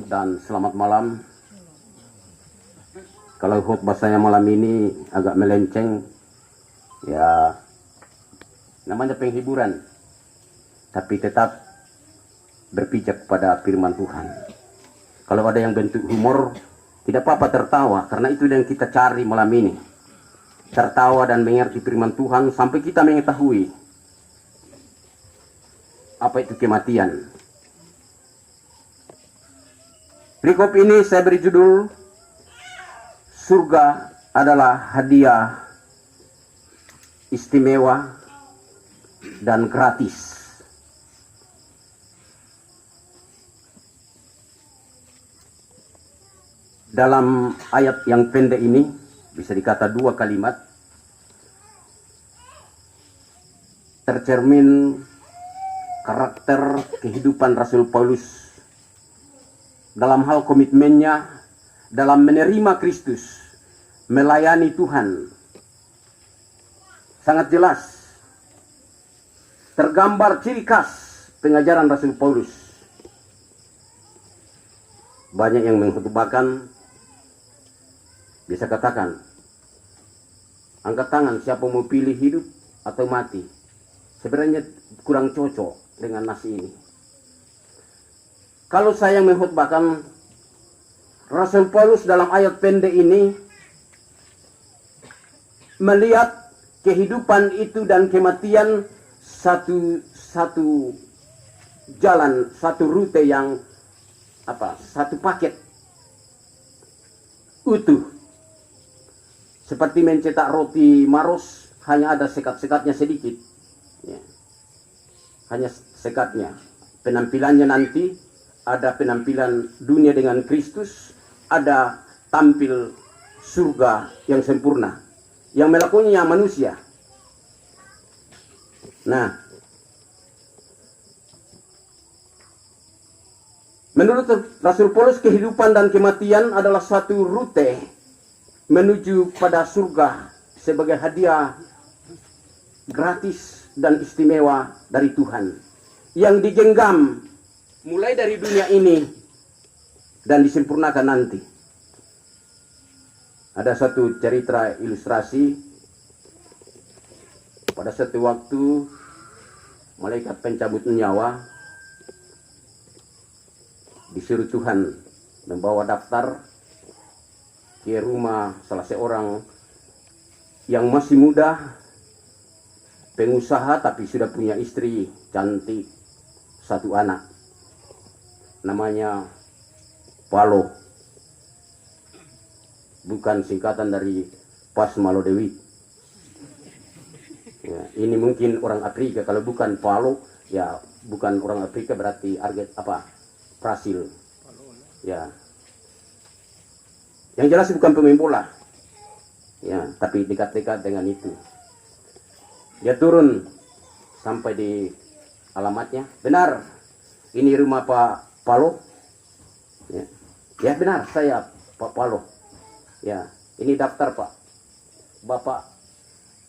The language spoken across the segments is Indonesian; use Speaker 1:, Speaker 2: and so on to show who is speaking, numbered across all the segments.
Speaker 1: dan selamat malam. Kalau khotbah saya malam ini agak melenceng, ya namanya penghiburan, tapi tetap berpijak pada firman Tuhan. Kalau ada yang bentuk humor, tidak apa-apa tertawa, karena itu yang kita cari malam ini. Tertawa dan mengerti firman Tuhan sampai kita mengetahui apa itu kematian. Perikop ini saya beri judul, surga adalah hadiah istimewa dan gratis. Dalam ayat yang pendek ini bisa dikata dua kalimat tercermin karakter kehidupan Rasul Paulus dalam hal komitmennya dalam menerima Kristus, melayani Tuhan. Sangat jelas tergambar ciri khas pengajaran Rasul Paulus. Banyak yang mengkhotbahkan, bisa katakan, angkat tangan siapa mau pilih hidup atau mati. Sebenarnya kurang cocok dengan nas ini. Kalau saya mengkhotbahkan, Rasul Paulus dalam ayat pendek ini melihat kehidupan itu dan kematian satu jalan, satu rute yang satu paket utuh. Seperti mencetak roti maros, hanya ada sekat-sekatnya sedikit, ya. Hanya sekatnya. Penampilannya nanti ada penampilan dunia dengan Kristus, ada tampil surga yang sempurna, yang melakukannya manusia. Nah, menurut Rasul Paulus, kehidupan dan kematian adalah satu rute menuju pada surga sebagai hadiah gratis dan istimewa dari Tuhan, yang digenggam mulai dari dunia ini dan disempurnakan nanti. Ada satu cerita ilustrasi. Pada suatu waktu, malaikat pencabut nyawa disuruh Tuhan membawa daftar ke rumah salah seorang yang masih muda, pengusaha tapi sudah punya istri cantik, satu anak. Namanya Palo, bukan singkatan dari Pas Malodewi. Ya, ini mungkin orang Afrika. Kalau bukan Palo, ya bukan orang Afrika, berarti Brasil. Ya, yang jelas bukan pemain bola. Ya, tapi dekat-dekat dengan itu. Dia turun sampai di alamatnya. Benar, ini rumah Pak Palo. Ya benar, saya Pak Palo. Ya, ini daftar Pak. Bapak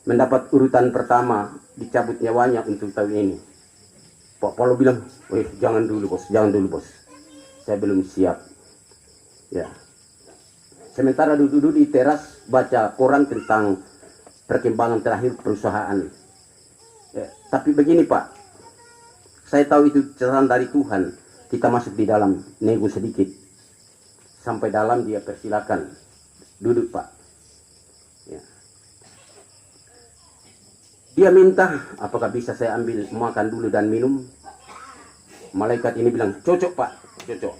Speaker 1: mendapat urutan pertama, dicabut nyawanya untuk tahun ini. Pak Palo bilang, jangan dulu bos. Saya belum siap. Ya. Sementara duduk di teras baca koran tentang perkembangan terakhir perusahaan. Ya, tapi begini Pak, saya tahu itu cetakan dari Tuhan. Kita masuk di dalam, nego sedikit. Sampai dalam dia persilakan. Duduk Pak. Ya. Dia minta, apakah bisa saya ambil makan dulu dan minum? Malaikat ini bilang, cocok Pak, cocok.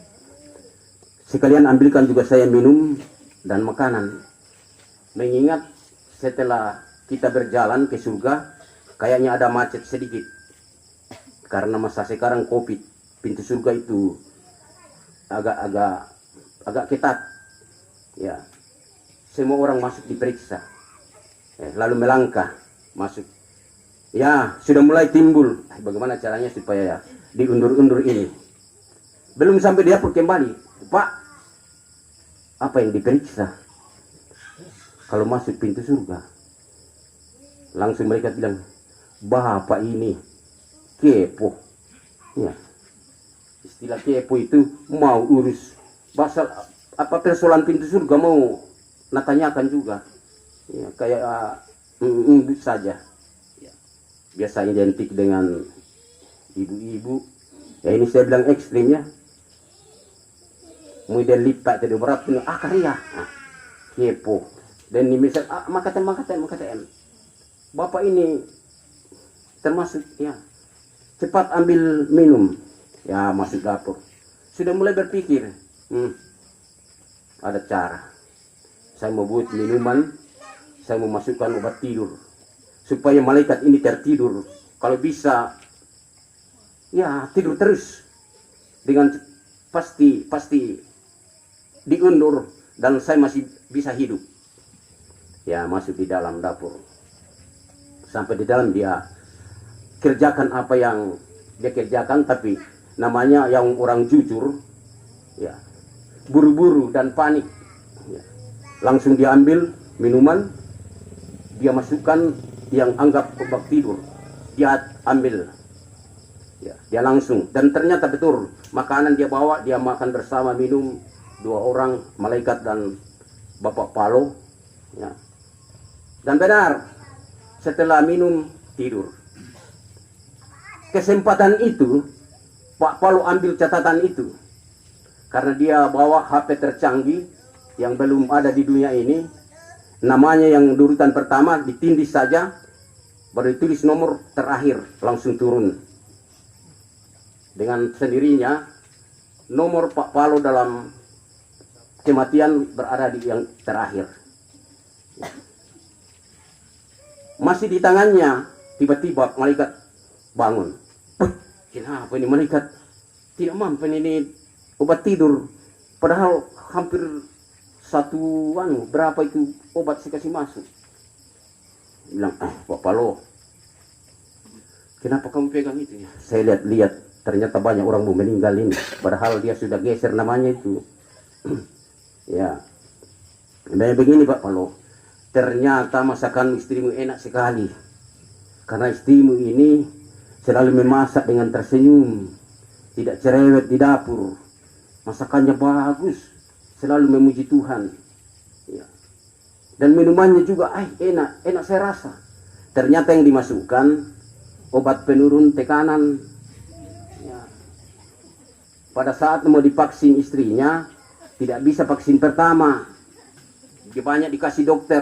Speaker 1: Sekalian ambilkan juga saya minum dan makanan. Mengingat setelah kita berjalan ke surga, kayaknya ada macet sedikit. Karena masa sekarang COVID. Pintu surga itu agak ketat. Ya. Semua orang masuk diperiksa. Lalu melangkah masuk. Ya, sudah mulai timbul. Bagaimana caranya supaya diundur-undur ini? Belum sampai dia pun kembali. Pak, apa yang diperiksa? Kalau masuk pintu surga. Langsung mereka bilang, Bapak ini kepo. Ya. Istilah kepo itu mau urus Basal apa persoalan pintu surga mau natanyakan juga. Ya, kayak saja. Ya. Biasa identik dengan ibu-ibu. Ya ini saya bilang ekstrim ya. Kemudian lipat jadi berat ini karya. Kepo. Dan ini misal makaten. Bapak ini termasuk ya cepat ambil minum. Ya masuk dapur. Sudah mulai berpikir. Ada cara. Saya mau buat minuman. Saya mau masukkan obat tidur. Supaya malaikat ini tertidur. Kalau bisa. Ya tidur terus. Dengan pasti diundur. Dan saya masih bisa hidup. Ya masuk di dalam dapur. Sampai di dalam dia kerjakan apa yang dia kerjakan, tapi namanya yang orang jujur ya buru-buru dan panik ya. Langsung diambil minuman, dia masukkan yang anggap obat tidur, dia ambil ya, dia langsung, dan ternyata betul makanan dia bawa, dia makan bersama, minum 2 orang malaikat dan Bapak Palo ya. Dan benar, setelah minum, tidur. Kesempatan itu, Pak Palo ambil catatan itu. Karena dia bawa HP tercanggih, yang belum ada di dunia ini. Namanya yang urutan pertama, ditindih saja, baru ditulis nomor terakhir, langsung turun. Dengan sendirinya, nomor Pak Palo dalam kematian berada di yang terakhir. Masih di tangannya, tiba-tiba malaikat bangun. Kenapa ini malaikat tidak mampu ini obat tidur? Padahal hampir berapa itu obat saya kasih masuk. Bilang, Pak Palo, kenapa kamu pegang itu ya? Saya lihat, ternyata banyak orang mau meninggal ini. Padahal dia sudah geser namanya itu. Ya, dan begini Pak Palo. Ternyata masakan istrimu enak sekali. Karena istrimu ini selalu memasak dengan tersenyum. Tidak cerewet di dapur. Masakannya bagus. Selalu memuji Tuhan. Ya. Dan minumannya juga enak saya rasa. Ternyata yang dimasukkan obat penurun tekanan. Ya. Pada saat mau divaksin istrinya, tidak bisa vaksin pertama. Dia banyak dikasih dokter,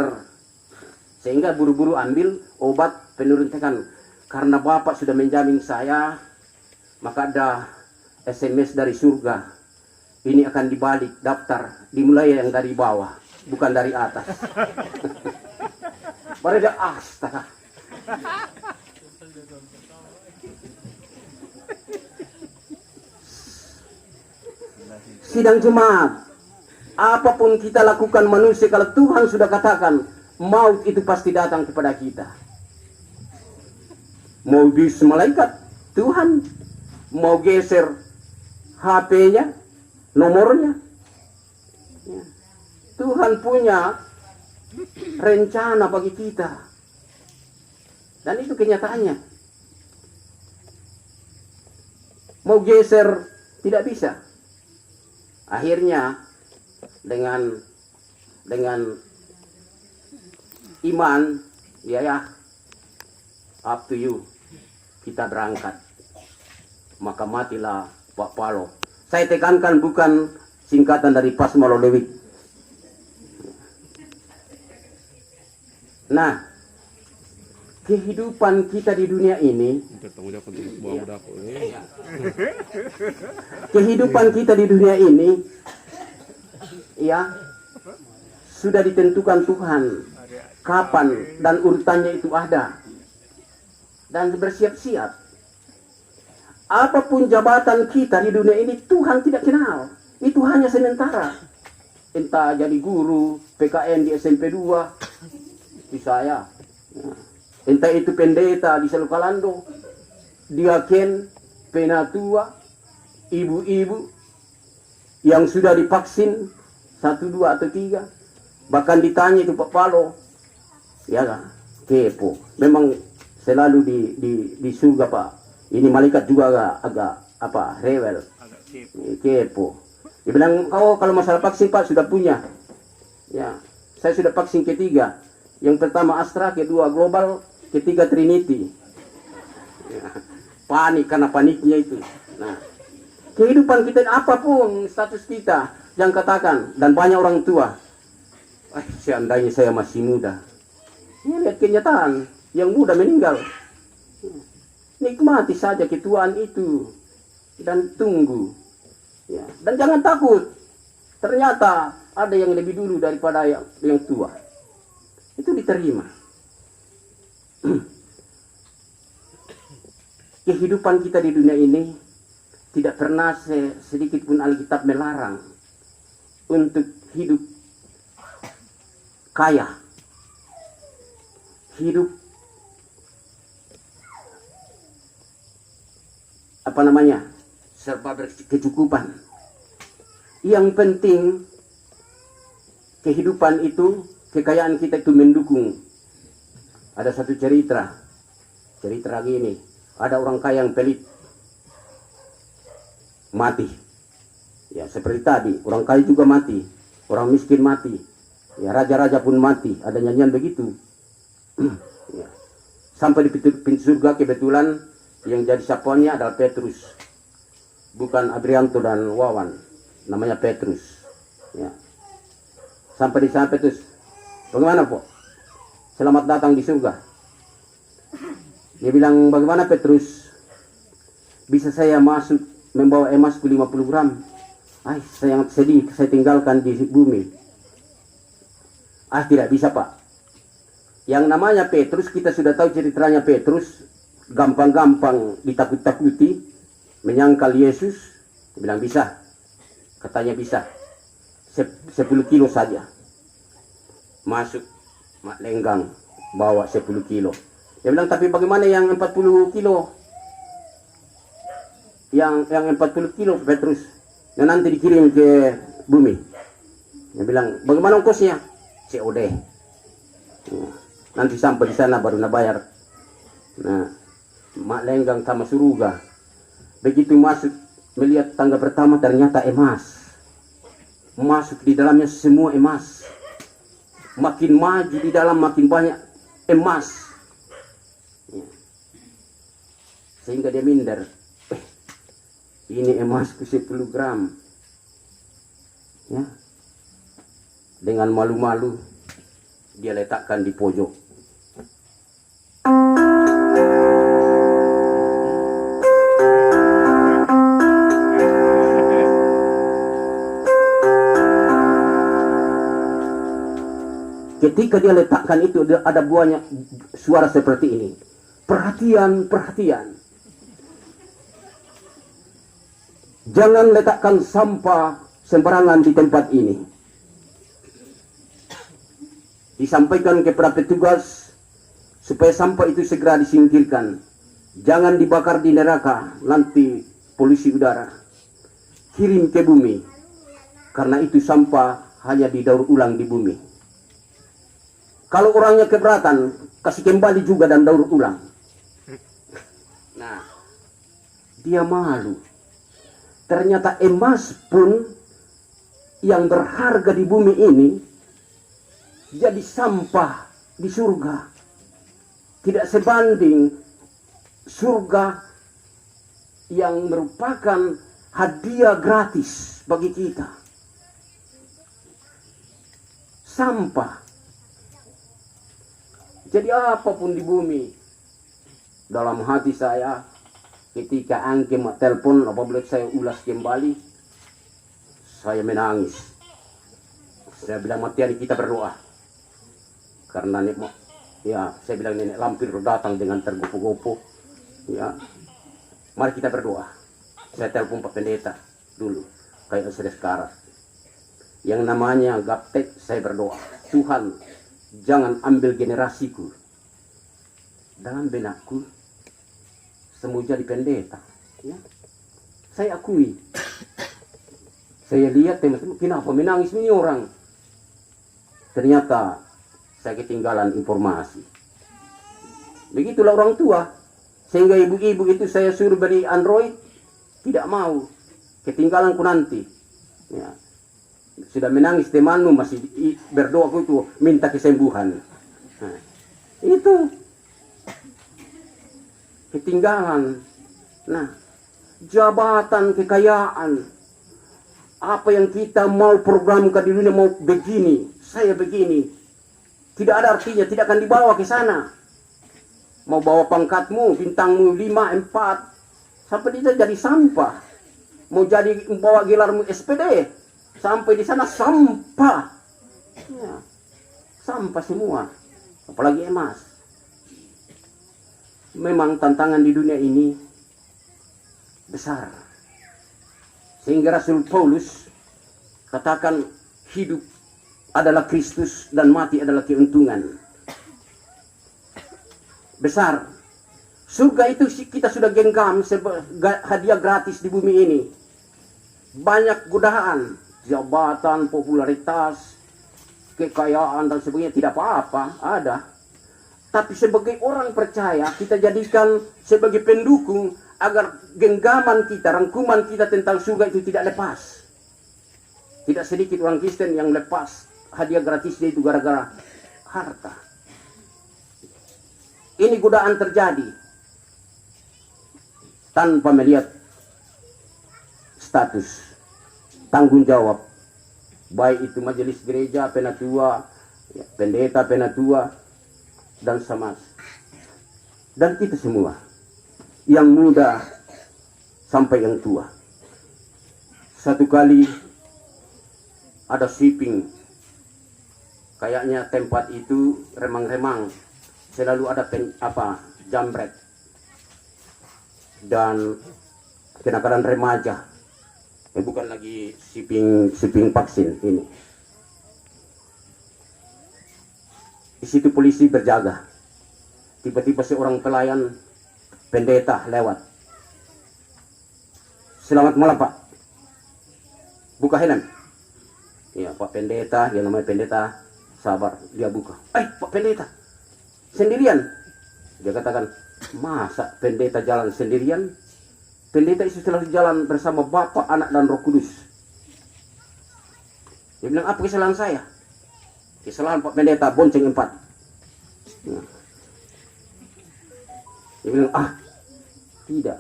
Speaker 1: sehingga buru-buru ambil obat penurun tekanan. Karena Bapak sudah menjamin saya, maka ada SMS dari surga. Ini akan dibalik daftar, dimulai yang dari bawah, bukan dari atas. Baru dia astaga. Sidang jemaat. Apapun kita lakukan manusia, kalau Tuhan sudah katakan, maut itu pasti datang kepada kita. Mau bis malaikat, Tuhan. Mau geser HP-nya, nomornya. Ya. Tuhan punya rencana bagi kita. Dan itu kenyataannya. Mau geser, tidak bisa. Akhirnya, dengan iman ya up to you, kita berangkat. Maka matilah Pak Palo. Saya tekankan bukan singkatan dari Pasmalolewik. Nah, kehidupan kita di dunia ini, kehidupan kita di dunia ini ya sudah ditentukan Tuhan kapan, dan urutannya itu ada, dan bersiap-siap. Apapun jabatan kita di dunia ini, Tuhan tidak kenal. Itu hanya sementara. Entah jadi guru PKN di SMP 2 di saya, entah itu pendeta di Selokalando, diaken, penatua, ibu-ibu yang sudah divaksin 1, 2 atau 3, bahkan ditanya itu Pak Palo, ya kepo. Memang selalu di surga Pak. Ini malaikat juga agak rewel, kepo. Dia bilang, oh kalau masalah vaksin Pak sudah punya. Ya, saya sudah vaksin ketiga. Yang pertama Astra, kedua Global, ketiga Trinity. Ya, panik karena paniknya itu. Nah, kehidupan kita apapun status kita, yang katakan, dan banyak orang tua. Seandainya saya masih muda. Ya, lihat kenyataan, yang muda meninggal. Nikmati saja ketuaan itu dan tunggu. Ya, dan jangan takut. Ternyata ada yang lebih dulu daripada yang tua. Itu diterima. Kehidupan kita di dunia ini tidak pernah sedikit pun Alkitab melarang untuk hidup kaya. Hidup serba berkecukupan. Yang penting kehidupan itu, kekayaan kita itu mendukung. Ada satu cerita gini, ada orang kaya yang pelit mati. Ya seperti tadi, orang kaya juga mati, orang miskin mati, ya raja-raja pun mati. Ada nyanyian begitu. Ya. Sampai di pintu surga kebetulan yang jadi sapuannya adalah Petrus, bukan Adrianto dan Wawan, namanya Petrus. Ya. Sampai di sana Petrus, bagaimana Pak? Selamat datang di surga. Dia bilang, bagaimana Petrus? Bisa saya masuk membawa emasku 50 gram? Saya sangat sedih, saya tinggalkan di bumi. Tidak bisa Pak. Yang namanya Petrus, kita sudah tahu ceritanya Petrus, gampang-gampang ditakut-takuti, menyangkal Yesus. Dia bilang bisa. Katanya bisa. 10 kilo saja. Masuk mak lenggang, bawa 10 kilo. Dia bilang, tapi bagaimana yang 40 kilo? Yang 40 kilo Petrus, yang nanti dikirim ke bumi. Dia bilang, bagaimana ongkosnya? COD. Nanti sampai di sana baru nak bayar. Nah, mak lenggang sama suruga. Begitu masuk, melihat tangga pertama ternyata emas. Masuk di dalamnya semua emas. Makin maju di dalam makin banyak emas. Ya. Sehingga dia minder. Ini emasku 10 gram. Ya. Dengan malu-malu dia letakkan di pojok. Ketika dia letakkan itu, ada buahnya suara seperti ini. Perhatian, perhatian. Jangan letakkan sampah sembarangan di tempat ini. Disampaikan kepada petugas supaya sampah itu segera disingkirkan. Jangan dibakar di neraka, nanti polusi udara. Kirim ke bumi. Karena itu sampah hanya didaur ulang di bumi. Kalau orangnya keberatan, kasih kembali juga dan daur ulang. Nah, dia malu. Ternyata emas pun yang berharga di bumi ini jadi sampah di surga. Tidak sebanding surga yang merupakan hadiah gratis bagi kita. Sampah. Jadi apapun di bumi, dalam hati saya ketika Angke telepon, apabila saya ulas kembali, saya menangis. Saya bilang, matiari kita berdoa. Karena saya bilang nenek lampir datang dengan tergopo-gopo. Ya, mari kita berdoa. Saya telepon Pak Pendeta dulu, kayak sudah sekarang. Yang namanya gaptek, saya berdoa. Tuhan, jangan ambil generasiku. Dalam benakku, semua jadi pendeta. Ya. Saya akui. Saya lihat teman-teman, kenapa menangis ini orang? Ternyata saya ketinggalan informasi. Begitulah orang tua. Sehingga ibu-ibu itu saya suruh beli Android, tidak mau. Ketinggalanku nanti. Ya. Sudah menangis temanmu masih berdoa itu minta kesembuhan. Nah, itu ketinggalan. Nah, jabatan, kekayaan, apa yang kita mau programkan di dunia, mau begini, saya begini, tidak ada artinya, tidak akan dibawa ke sana. Mau bawa pangkatmu, bintangmu 5, 4, sampai dia jadi sampah. Mau jadi bawa gelarmu SPD, sampai di sana sampah. Ya, sampah semua, apalagi emas. Memang tantangan di dunia ini besar. Sehingga Rasul Paulus katakan hidup adalah Kristus dan mati adalah keuntungan. Besar. Surga itu kita sudah genggam hadiah gratis di bumi ini. Banyak godaan, jabatan, popularitas, kekayaan dan sebagainya, tidak apa-apa, ada. Tapi sebagai orang percaya, kita jadikan sebagai pendukung agar genggaman kita, rangkuman kita tentang surga itu tidak lepas. Tidak sedikit orang Kristen yang lepas hadiah gratisnya itu gara-gara harta. Ini godaan terjadi tanpa melihat status, tanggung jawab, baik itu majelis gereja, penatua, pendeta, penatua, dan samas, dan kita semua, yang muda sampai yang tua. Satu kali ada shipping, kayaknya tempat itu remang-remang, selalu ada jambret dan kenakalan remaja. Bukan lagi shipping vaksin ini. Di situ polisi berjaga. Tiba-tiba seorang pelayan pendeta lewat. Selamat malam, Pak. Buka helm. Ya, Pak Pendeta, dia namanya pendeta. Sabar, dia buka. Pak Pendeta, sendirian? Dia katakan, masa pendeta jalan sendirian? Pendeta itu selalu jalan bersama Bapa, Anak, dan Roh Kudus. Dia bilang, apa kesalahan saya? Kesalahan Pak Pendeta, bonceng 4. Nah. Dia bilang, tidak.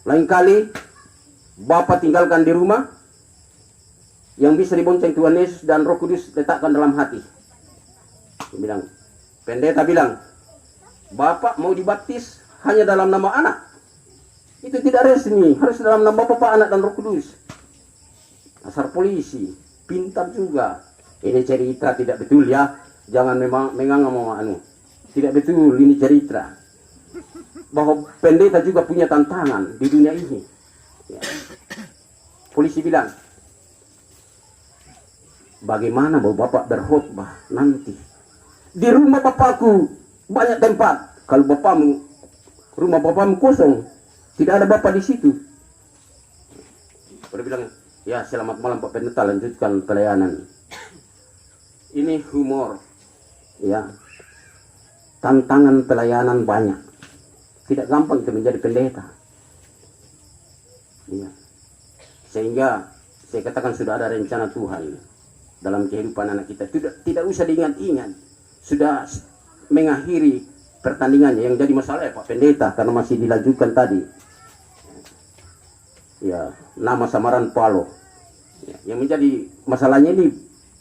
Speaker 1: Lain kali, Bapak tinggalkan di rumah, yang bisa dibonceng Tuhan Yesus dan Roh Kudus letakkan dalam hati. Dia bilang, pendeta bilang, Bapak mau dibaptis hanya dalam nama anak. Itu tidak resmi, harus dalam nama Bapa, Anak, dan Roh Kudus. Dasar polisi, pintar juga. Ini cerita tidak betul ya, jangan memang mau tidak betul ini cerita. Bahwa pendeta juga punya tantangan di dunia ini. Ya. Polisi bilang, bagaimana mau Bapak berkhotbah nanti? Di rumah Bapakku banyak tempat. Kalau rumah Bapakmu kosong, tidak ada Bapak di situ. Dia bilang, ya selamat malam Pak Pendeta, lanjutkan pelayanan. Ini humor, ya. Tantangan pelayanan banyak. Tidak gampang itu menjadi pendeta. Ya. Sehingga saya katakan sudah ada rencana Tuhan dalam kehidupan anak kita. Tidak usah diingat-ingat. Sudah mengakhiri pertandingannya. Yang jadi masalah ya Pak Pendeta, karena masih dilanjutkan tadi. Ya, nama samaran Palo. Ya, yang menjadi masalahnya ini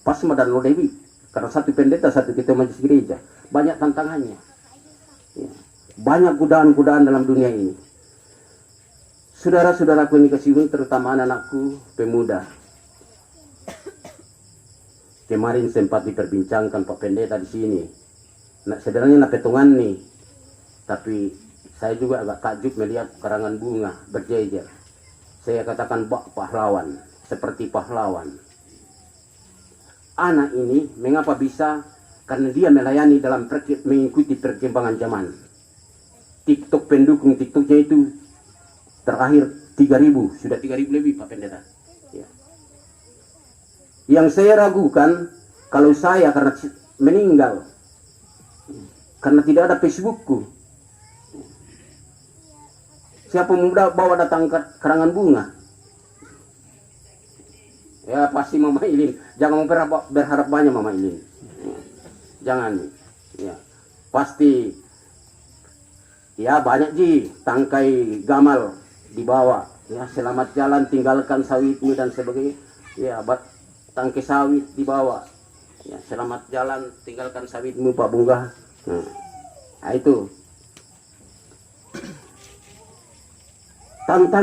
Speaker 1: Pasma dan Lodewi. Karena satu pendeta, satu ketua majelis gereja. Banyak tantangannya. Ya. Banyak godaan-godaan dalam dunia ini. Saudara-saudaraku ini kasih, terutama anak-anakku pemuda. Kemarin sempat diperbincangkan Pak Pendeta di sini. Nah, sebenarnya petungan nih. Tapi saya juga agak takjub melihat karangan bunga berjejer. Saya katakan pahlawan, seperti pahlawan. Anak ini mengapa bisa? Karena dia melayani dalam mengikuti perkembangan zaman. TikTok, pendukung TikToknya itu terakhir 3.000, sudah 3.000 lebih Pak Pendeta. Ya. Yang saya ragukan, kalau saya karena meninggal, karena tidak ada Facebookku, siapa muda bawa datang karangan bunga? Ya pasti Mama Ilin. Jangan berharap banyak Mama Ilin. Ya, jangan. Ya, pasti. Ya banyak ji tangkai gamal dibawa. Ya selamat jalan, tinggalkan sawitmu dan sebagainya. Ya tangkai sawit dibawa. Ya selamat jalan, tinggalkan sawitmu Pak Bunga. Nah itu. Tantangan